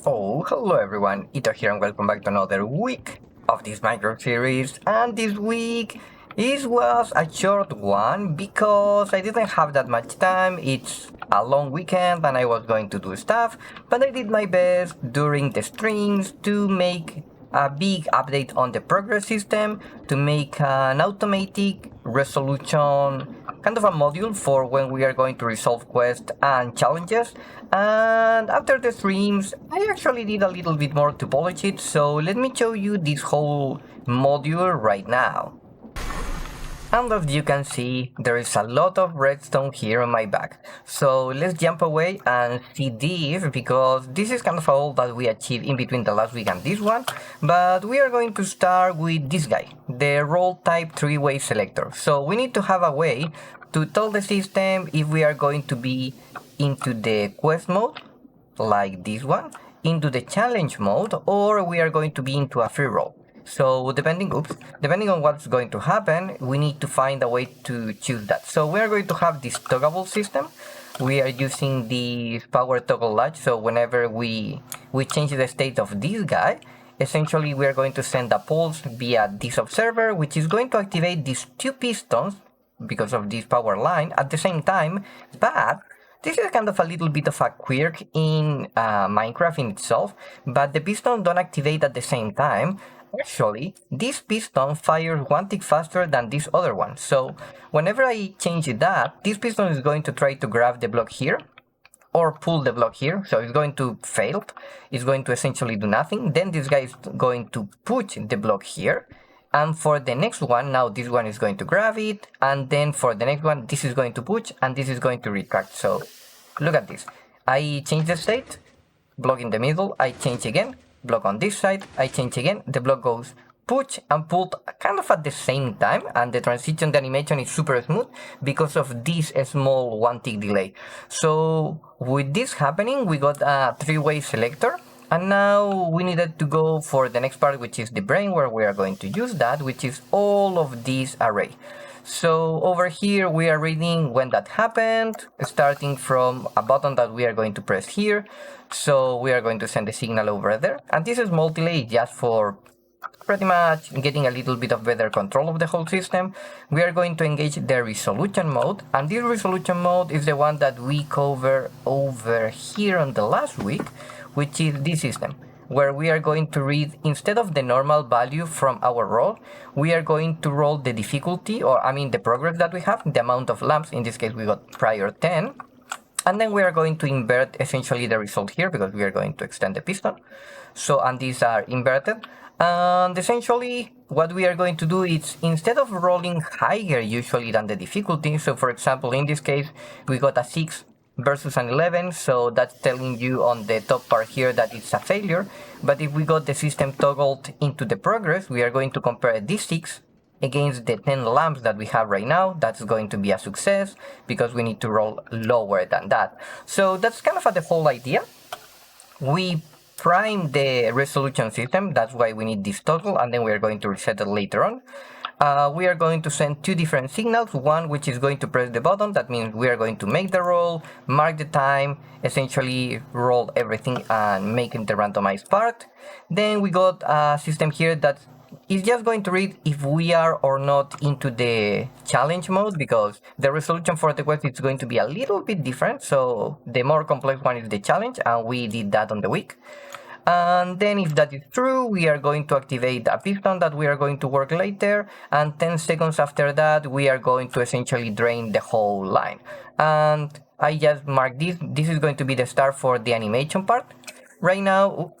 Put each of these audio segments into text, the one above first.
Oh, hello everyone, Ito here and welcome back to another week of this Minecraft series. And this week was a short one because I didn't have that much time. It's a long weekend and I was going to do stuff, but I did my best during the streams to make a big update on the progress system, to make an automatic resolution kind of a module for when we are going to resolve quests and challenges. And after the streams I actually did a little bit more to polish it, so let me show you this whole module right now. And as you can see, there is a lot of redstone here on my back. So let's jump away and see this, because this is kind of all that we achieved in between the last week and this one. But we are going to start with this guy, the role type 3-way selector. So we need to have a way to tell the system if we are going to be into the quest mode, like this one, into the challenge mode, or we are going to be into a free roll. So depending on what's going to happen, we need to find a way to choose that. So we are going to have this toggleable system. We are using the power toggle latch, so whenever we change the state of this guy, essentially we are going to send a pulse via this observer, which is going to activate these two pistons because of this power line at the same time. But this is kind of a little bit of a quirk in Minecraft in itself, but the pistons don't activate at the same time. Actually, this piston fires one tick faster than this other one, so whenever I change that, this piston is going to try to grab the block here, or pull the block here, so it's going to fail, it's going to essentially do nothing. Then this guy is going to push the block here, and for the next one, now this one is going to grab it, and then for the next one, this is going to push, and this is going to retract. So look at this, I change the state, block in the middle, I change again, block on this side, I change again, the block goes push and pull kind of at the same time, and the transition, the animation is super smooth because of this small 1 tick delay. So with this happening, we got a 3-way selector, and now we needed to go for the next part, which is the brain, where we are going to use that, which is all of this array. So over here we are reading when that happened, starting from a button that we are going to press here. So we are going to send the signal over there, and this is multi-delay just for pretty much getting a little bit of better control of the whole system. We are going to engage the resolution mode, and this resolution mode is the one that we cover over here on the last week, which is this system, where we are going to read, instead of the normal value from our roll, we are going to roll the difficulty, or I mean the progress that we have, the amount of lamps. In this case we got prior 10, and then we are going to invert essentially the result here, because we are going to extend the piston. So, and these are inverted, and essentially what we are going to do is, instead of rolling higher usually than the difficulty, so for example in this case we got a 6 versus an 11, so that's telling you on the top part here that it's a failure. But if we got the system toggled into the progress, we are going to compare this 6 against the 10 lamps that we have right now. That's going to be a success, because we need to roll lower than that. So that's kind of the whole idea. We prime the resolution system, that's why we need this toggle, and then we are going to reset it later on. We are going to send two different signals, one which is going to press the button, that means we are going to make the roll, mark the time, essentially roll everything and making the randomized part. Then we got a system here that is just going to read if we are or not into the challenge mode, because the resolution for the quest is going to be a little bit different, so the more complex one is the challenge, and we did that on the week. And then if that is true, we are going to activate a piston that we are going to work later, and 10 seconds after that we are going to essentially drain the whole line. And I just marked this. This is going to be the start for the animation part. Right now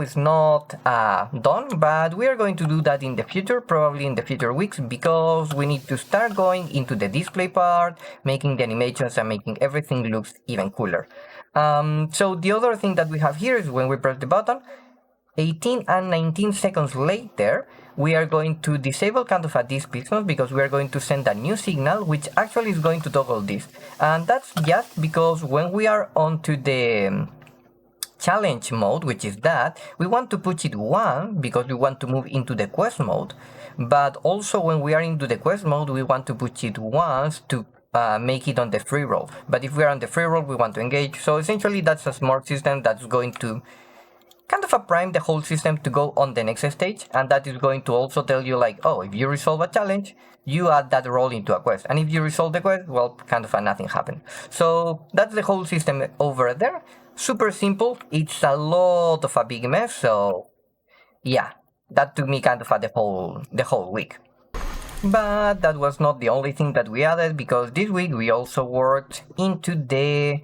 it's not done, but we are going to do that in the future, probably in the future weeks, because we need to start going into the display part, making the animations and making everything looks even cooler. So the other thing that we have here is when we press the button, 18 and 19 seconds later, we are going to disable kind of these pistons, because we are going to send a new signal, which actually is going to toggle this. And that's just because when we are onto the challenge mode, which is that, we want to push it 1 because we want to move into the quest mode, but also when we are into the quest mode, we want to push it once to make it on the free roll. But if we are on the free roll, we want to engage. So essentially that's a smart system that's going to kind of a prime the whole system to go on the next stage, and that is going to also tell you like, oh, if you resolve a challenge, you add that role into a quest, and if you resolve the quest, well, kind of a nothing happened. So that's the whole system over there. Super simple. It's a lot of a big mess, so yeah, that took me kind of the whole week. But that was not the only thing that we added, because this week we also worked into the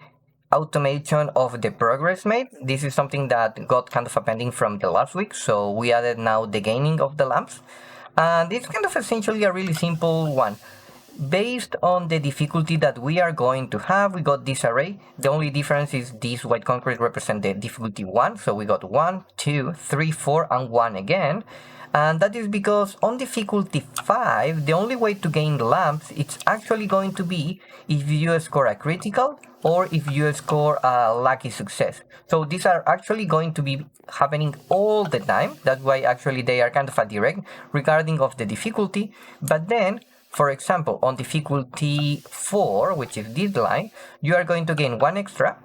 automation of the progress made. This is something that got kind of a pending from the last week, so we added now the gaining of the lamps. And it's kind of essentially a really simple one. Based on the difficulty that we are going to have, we got this array. The only difference is this white concrete represent the difficulty 1, so we got 1, 2, 3, 4, and 1 again. And that is because on difficulty 5, the only way to gain lamps, it's actually going to be if you score a critical or if you score a lucky success. So these are actually going to be happening all the time. That's why actually they are kind of a direct regarding of the difficulty. But then, for example, on difficulty 4, which is this line, you are going to gain 1 extra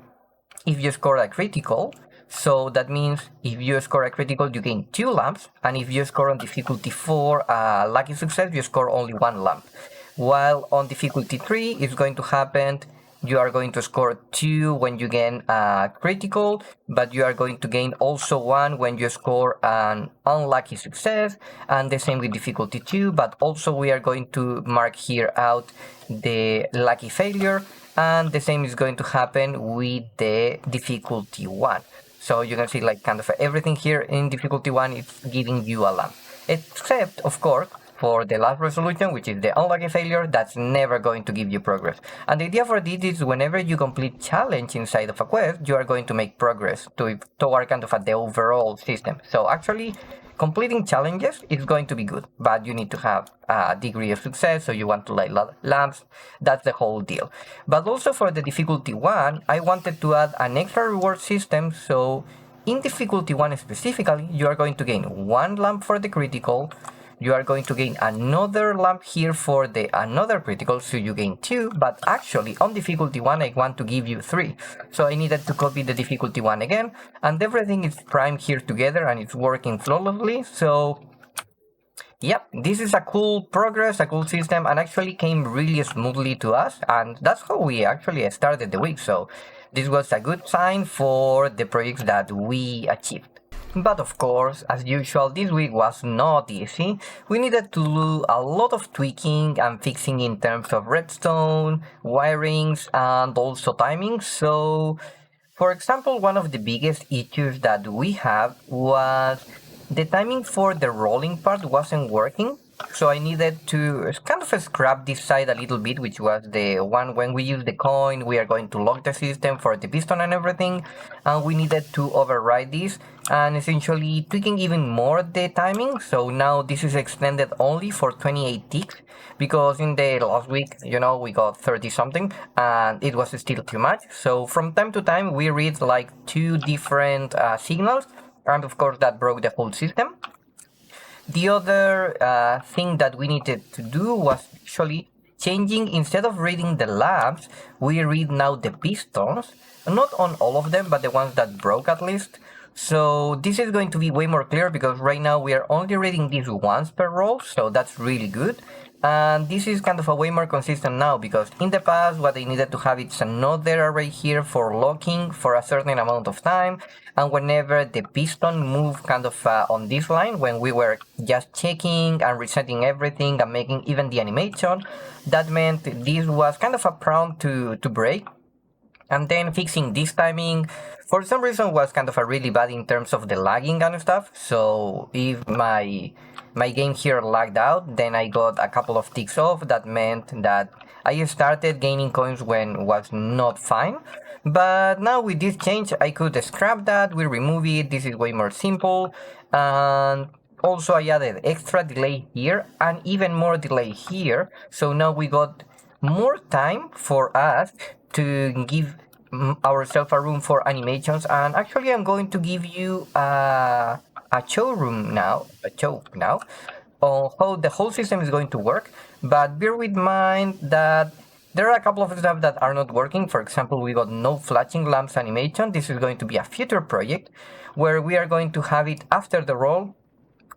if you score a critical. So that means if you score a critical, you gain 2 lamps, and if you score on difficulty 4 a lucky success, you score only 1 lamp. While on difficulty 3, it's going to happen, you are going to score 2 when you gain a critical, but you are going to gain also 1 when you score an unlucky success, and the same with difficulty 2, but also we are going to mark here out the lucky failure, and the same is going to happen with the difficulty 1. So you can see like kind of everything here in difficulty 1 is giving you a lamp. Except, of course, for the last resolution, which is the unlucky failure, that's never going to give you progress. And the idea for this is whenever you complete challenge inside of a quest, you are going to make progress toward kind of the overall system. So actually, completing challenges is going to be good, but you need to have a degree of success, so you want to light lamps. That's the whole deal. But also for the difficulty 1, I wanted to add an extra reward system, so in difficulty 1 specifically, you are going to gain 1 lamp for the critical, you are going to gain another lamp here for the another critical, so you gain 2, but actually on difficulty 1 I want to give you 3. So I needed to copy the difficulty 1 again, and everything is primed here together and it's working flawlessly. So yep, this is a cool progress, a cool system, and actually came really smoothly to us, and that's how we actually started the week. So this was a good sign for the projects that we achieved. But of course, as usual, this week was not easy. We needed to do a lot of tweaking and fixing in terms of redstone, wirings, and also timing. So, for example, one of the biggest issues that we have was the timing for the rolling part wasn't working. So I needed to kind of scrap this side a little bit, which was the one when we use the coin, we are going to lock the system for the piston and everything, and we needed to override this and essentially tweaking even more the timing. So now this is extended only for 28 ticks, because in the last week, you know, we got 30 something and it was still too much. So from time to time we read like 2 different signals, and of course that broke the whole system. The other thing that we needed to do was actually changing, instead of reading the lamps, we read now the pistons. Not on all of them, but the ones that broke at least. So this is going to be way more clear, because right now we are only reading these once per roll, so that's really good. And this is kind of a way more consistent now, because in the past what I needed to have is another array here for locking for a certain amount of time, and whenever the piston moved kind of on this line, when we were just checking and resetting everything and making even the animation, that meant this was kind of a prone to break. And then fixing this timing, for some reason, was kind of a really bad in terms of the lagging and stuff. So if my game here lagged out, then I got a couple of ticks off. That meant that I started gaining coins when was not fine. But now with this change, I could scrap that, we remove it, this is way more simple. And also I added extra delay here and even more delay here. So now we got more time for us to give ourselves a room for animations. And actually I'm going to give you a showroom now, on how the whole system is going to work. But bear with mind that There are a couple of stuff that are not working. For example, we got no flashing lamps animation. This is going to be a future project where we are going to have it after the roll.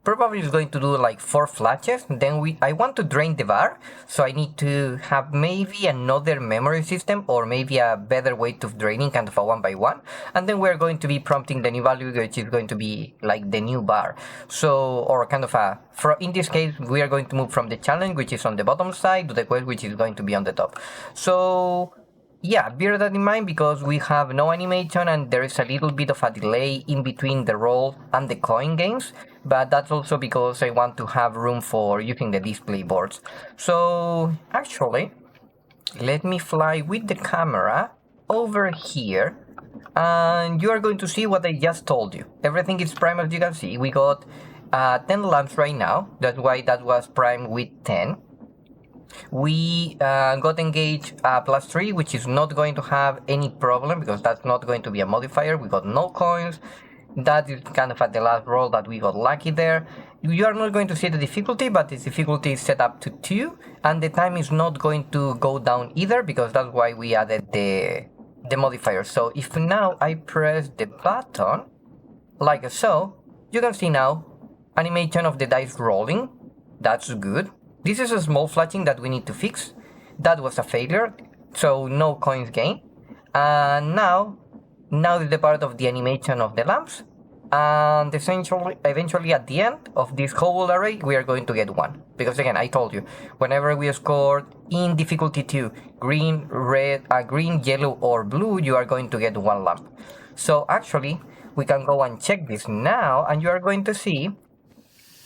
Probably is going to do like 4 flashes. Then I want to drain the bar, so I need to have maybe another memory system or maybe a better way to draining, kind of a 1 by 1. And then we're going to be prompting the new value, which is going to be like the new bar. So, or kind of in this case, we are going to move from the challenge, which is on the bottom side, to the quest, which is going to be on the top. So yeah, bear that in mind because we have no animation and there is a little bit of a delay in between the roll and the coin games, but that's also because I want to have room for using the display boards. So actually, let me fly with the camera over here and you are going to see what I just told you. Everything is prime as you can see. We got 10 lamps right now, that's why that was prime with 10. We got engaged +3, which is not going to have any problem because that's not going to be a modifier. We got no coins. That is kind of at the last roll that we got lucky there. You are not going to see the difficulty, but the difficulty is set up to 2 and the time is not going to go down either because that's why we added the modifier. So if now I press the button like so, you can see now animation of the dice rolling. That's good. This is a small flashing that we need to fix. That was a failure, so no coins gained. And now is the part of the animation of the lamps. And eventually at the end of this whole array, we are going to get 1. Because again, I told you, whenever we scored in difficulty 2, green, red, green, yellow, or blue, you are going to get 1 lamp. So actually, we can go and check this now, and you are going to see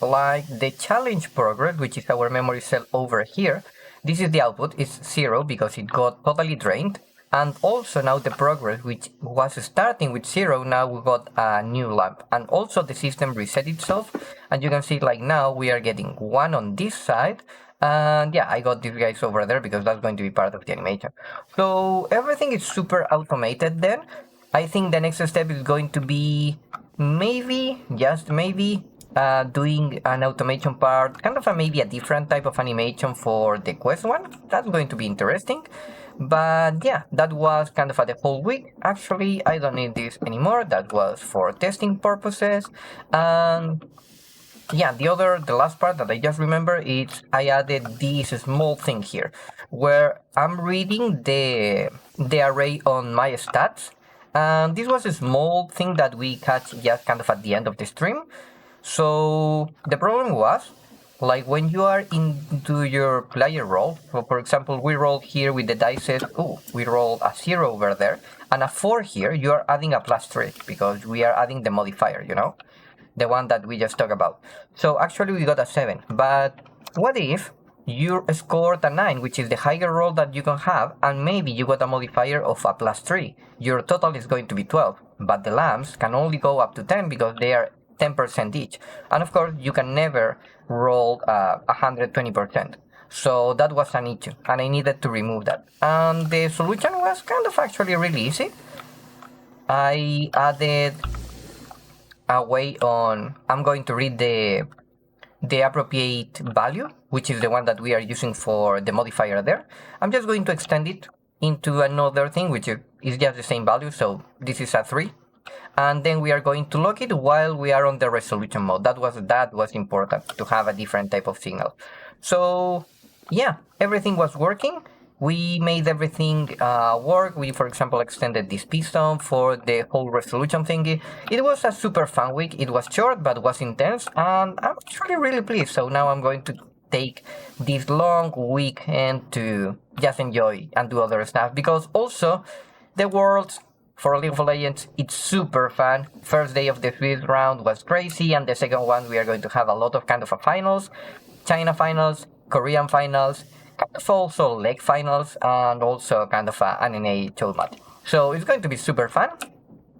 like the challenge progress, which is our memory cell over here. This is the output, it's 0 because it got totally drained. And also now the progress, which was starting with 0, now we got a new lamp. And also the system reset itself. And you can see like now we are getting 1 on this side. And yeah, I got these guys over there because that's going to be part of the animation. So everything is super automated then. I think the next step is going to be maybe, just maybe, doing an automation part, kind of maybe a different type of animation for the quest one. That's going to be interesting. But yeah, that was kind of the whole week. Actually, I don't need this anymore. That was for testing purposes. And yeah, the last part that I just remember is I added this small thing here where I'm reading the array on my stats. And this was a small thing that we catch just kind of at the end of the stream. So the problem was, like when you are into your player roll, so for example, we roll here with the dice, we roll a 0 over there, and a 4 here, you are adding a +3, because we are adding the modifier, you know? The one that we just talked about. So actually we got a 7, but what if you scored a 9, which is the higher roll that you can have, and maybe you got a modifier of a +3. Your total is going to be 12, but the lamps can only go up to 10 because they are 10% each. And of course, you can never roll 120%. So that was an issue, and I needed to remove that. And the solution was kind of actually really easy. I added a way on, I'm going to read the appropriate value, which is the one that we are using for the modifier there. I'm just going to extend it into another thing, which is just the same value. So this is a 3. And then we are going to lock it while we are on the resolution mode. That was important to have a different type of signal. So yeah, everything was working. We made everything work. We, for example, extended this piston for the whole resolution thingy. It was a super fun week. It was short, but was intense, and I'm actually really pleased. So now I'm going to take this long weekend to just enjoy and do other stuff, because also the Worlds for League of Legends, it's super fun. First day of the Swiss round was crazy, and the second one we are going to have a lot of kind of finals, China finals, Korean finals, kind of also leg finals, and also kind of an NA show match. So it's going to be super fun.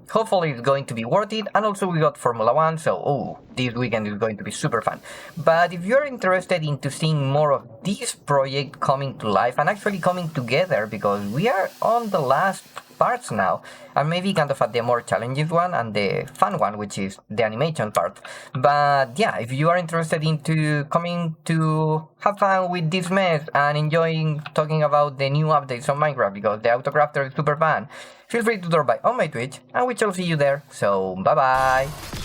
Hopefully it's going to be worth it, and also we got Formula 1, so this weekend is going to be super fun. But if you're interested into seeing more of this project coming to life and actually coming together, because we are on the last parts now, and maybe kind of at the more challenging one and the fun one, which is the animation part. But yeah, if you are interested into coming to have fun with this mess and enjoying talking about the new updates on Minecraft, because the autocrafter is super fun, feel free to drop by on my Twitch, and we shall see you there. So bye bye.